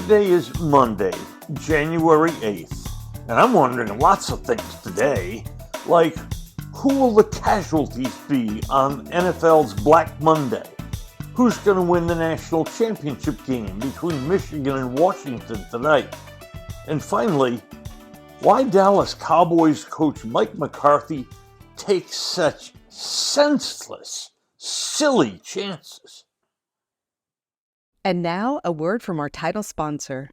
Today is Monday, January 8th, and I'm wondering lots of things today, like who will the casualties be on NFL's Black Monday? Who's going to win the national championship game between Michigan and Washington tonight? And finally, why Dallas Cowboys coach Mike McCarthy takes such senseless, silly chances. And now, a word from our title sponsor.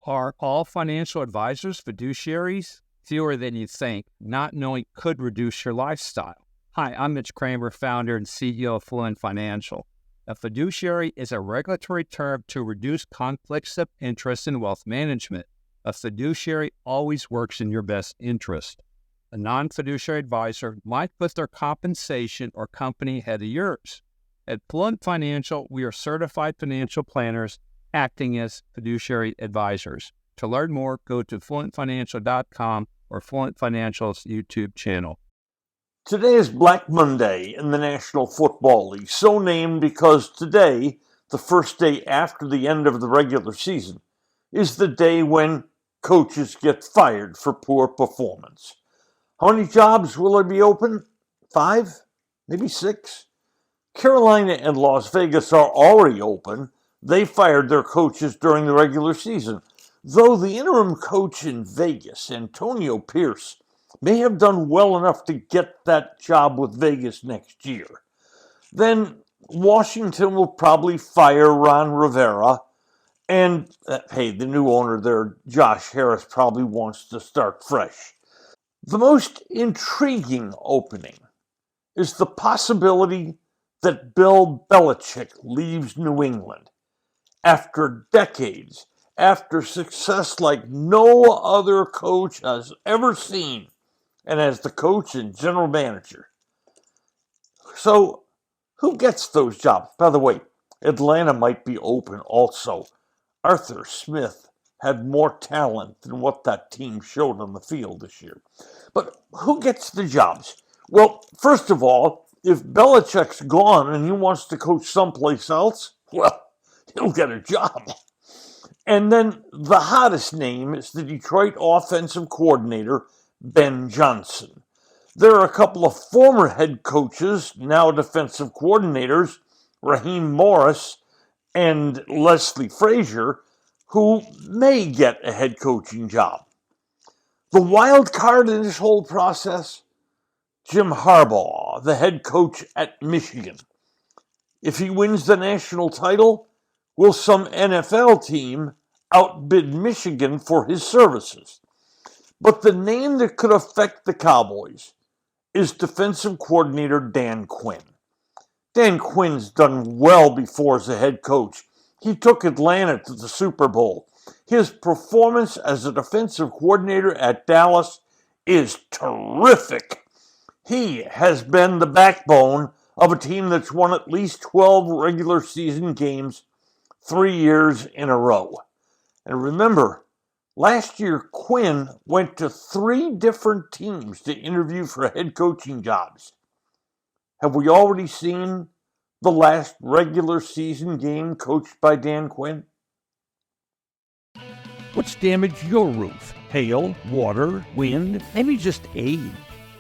Are all financial advisors fiduciaries? Fewer than you think. Not knowing could reduce your lifestyle. Hi, I'm Mitch Kramer, founder and CEO of Fluent Financial. A fiduciary is a regulatory term to reduce conflicts of interest in wealth management. A fiduciary always works in your best interest. A non-fiduciary advisor might put their compensation or company ahead of yours. At Fluent Financial, we are certified financial planners acting as fiduciary advisors. To learn more, go to fluentfinancial.com or Fluent Financial's YouTube channel. Today is Black Monday in the National Football League, so named because today, the first day after the end of the regular season, is the day when coaches get fired for poor performance. How many jobs will there be open? 5? Maybe 6? Carolina and Las Vegas are already open. They fired their coaches during the regular season, though the interim coach in Vegas, Antonio Pierce, may have done well enough to get that job with Vegas next year. Then Washington will probably fire Ron Rivera, and hey, the new owner there, Josh Harris, probably wants to start fresh. The most intriguing opening is the possibility that Bill Belichick leaves New England after decades, after success like no other coach has ever seen, and as the coach and general manager. So, who gets those jobs? By the way, Atlanta might be open also. Arthur Smith had more talent than what that team showed on the field this year. But who gets the jobs? Well, first of all, if Belichick's gone and he wants to coach someplace else, well, he'll get a job. And then the hottest name is the Detroit offensive coordinator, Ben Johnson. There are a couple of former head coaches, now defensive coordinators, Raheem Morris and Leslie Frazier, who may get a head coaching job. The wild card in this whole process? Jim Harbaugh, the head coach at Michigan. If he wins the national title, will some NFL team outbid Michigan for his services? But the name that could affect the Cowboys is defensive coordinator Dan Quinn. Dan Quinn's done well before as a head coach. He took Atlanta to the Super Bowl. His performance as a defensive coordinator at Dallas is terrific. He has been the backbone of a team that's won at least 12 regular season games 3 years in a row. And remember, last year Quinn went to 3 different teams to interview for head coaching jobs. Have we already seen the last regular season game coached by Dan Quinn? What's damaged your roof? Hail, water, wind, maybe just age.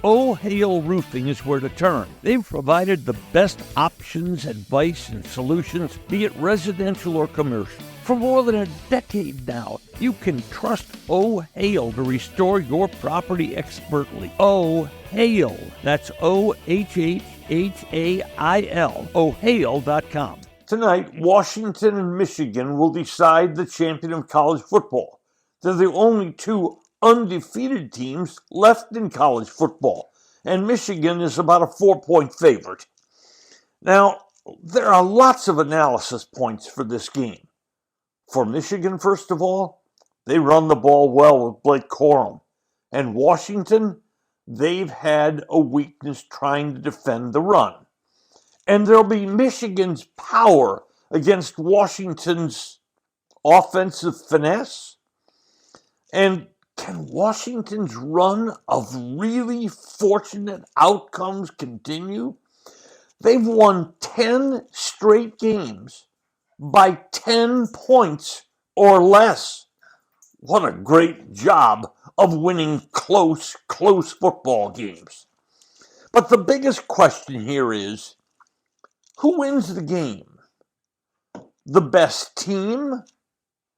Oh Hail Roofing is where to turn. They've provided the best options, advice, and solutions, be it residential or commercial. For more than a decade now, you can trust Oh Hail to restore your property expertly. Oh Hail. That's OHHHAIL. OHail.com. Tonight, Washington and Michigan will decide the champion of college football. They're the only 2 undefeated teams left in college football, and Michigan is about a 4-point favorite. Now, there are lots of analysis points for this game. For Michigan, first of all, they run the ball well with Blake Corum. And Washington, they've had a weakness trying to defend the run. And there'll be Michigan's power against Washington's offensive finesse. And can Washington's run of really fortunate outcomes continue? They've won 10 straight games by 10 points or less. What a great job of winning close football games. But the biggest question here is, who wins the game? The best team,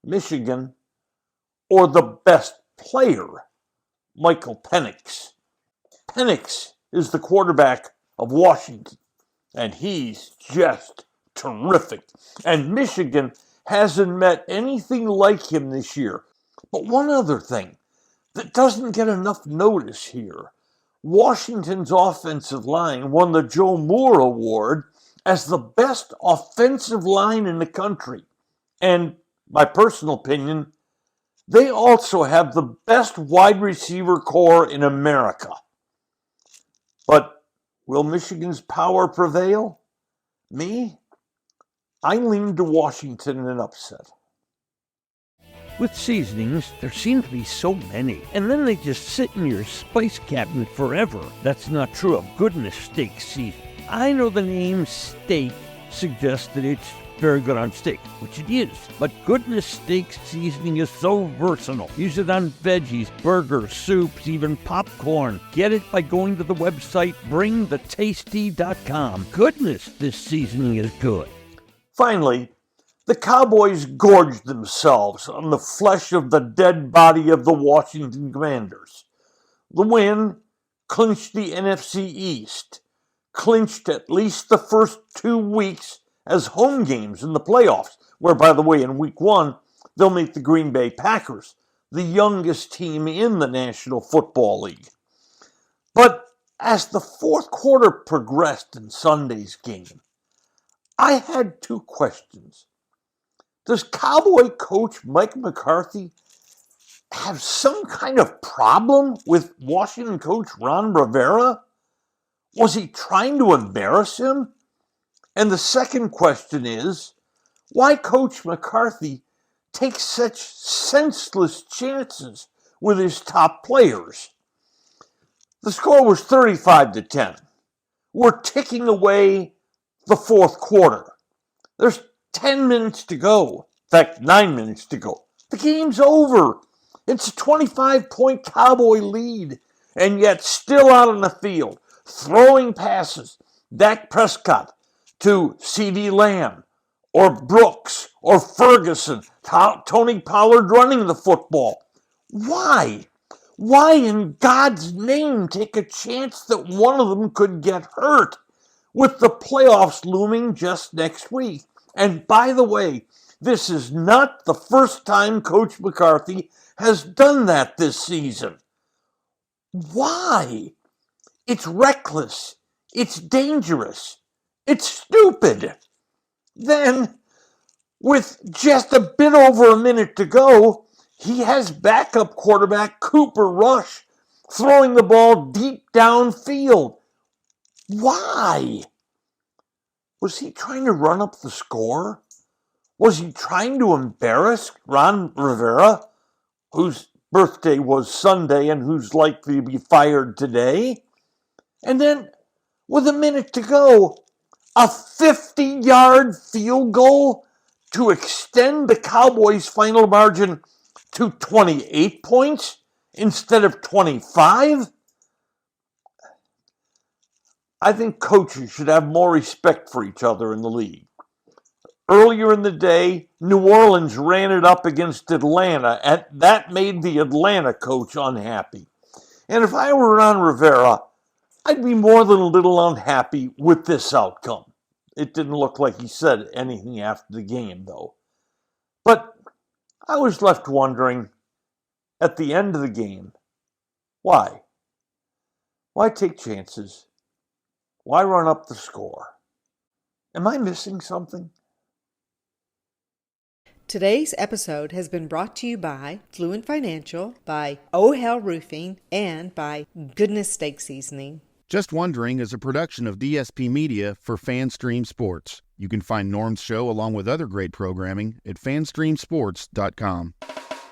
Michigan, or the best player, Michael Penix? Penix is the quarterback of Washington, and he's just terrific. And Michigan hasn't met anything like him this year. But one other thing that doesn't get enough notice here, Washington's offensive line won the Joe Moore Award as the best offensive line in the country. And my personal opinion, they also have the best wide receiver core in America. But will Michigan's power prevail? Me? I lean to Washington in an upset. With seasonings, there seem to be so many, and then they just sit in your spice cabinet forever. That's not true of Goodness Steak seasoning. I know the name steak suggests that it's very good on steak, which it is, but Goodness Steak seasoning is so versatile. Use it on veggies, burgers, soups, even popcorn. Get it by going to the website bringthetasty.com. Goodness, this seasoning is good. Finally, the Cowboys gorged themselves on the flesh of the dead body of the Washington Commanders. The win clinched the NFC East, clinched at least the first 2 weeks as home games in the playoffs, where, by the way, in week 1, they'll meet the Green Bay Packers, the youngest team in the National Football League. But as the fourth quarter progressed in Sunday's game, I had 2 questions. Does Cowboy coach Mike McCarthy have some kind of problem with Washington coach Ron Rivera? Was he trying to embarrass him? And the second question is, why Coach McCarthy takes such senseless chances with his top players? The score was 35-10. We're ticking away the fourth quarter. There's 10 minutes to go. In fact, 9 minutes to go. The game's over. It's a 25-point Cowboy lead, and yet still out on the field, throwing passes. Dak Prescott to CeeDee Lamb, or Brooks, or Ferguson, Tony Pollard running the football. Why? Why in God's name take a chance that one of them could get hurt with the playoffs looming just next week? And by the way, this is not the first time Coach McCarthy has done that this season. Why? It's reckless. It's dangerous. It's stupid. Then, with just a bit over a minute to go, he has backup quarterback Cooper Rush throwing the ball deep downfield. Why? Was he trying to run up the score? Was he trying to embarrass Ron Rivera, whose birthday was Sunday and who's likely to be fired today? And then, with a minute to go, a 50-yard field goal to extend the Cowboys' final margin to 28 points instead of 25? I think coaches should have more respect for each other in the league. Earlier in the day, New Orleans ran it up against Atlanta, and that made the Atlanta coach unhappy. And if I were Ron Rivera, I'd be more than a little unhappy with this outcome. It didn't look like he said anything after the game, though. But I was left wondering, at the end of the game, why? Why take chances? Why run up the score? Am I missing something? Today's episode has been brought to you by Fluent Financial, by Oh Hell Roofing, and by Goodness Steak Seasoning. Just Wondering is a production of DSP Media for FanStream Sports. You can find Norm's show along with other great programming at fanstreamsports.com.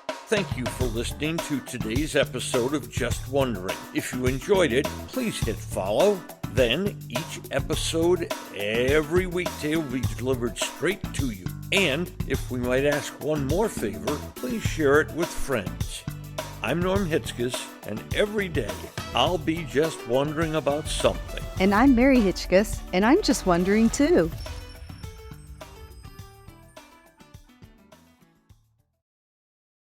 Thank you for listening to today's episode of Just Wondering. If you enjoyed it, please hit follow. Then each episode every weekday will be delivered straight to you. And if we might ask one more favor, please share it with friends. I'm Norm Hitzges, and every day I'll be just wondering about something. And I'm Mary Hitchkus, and I'm just wondering too.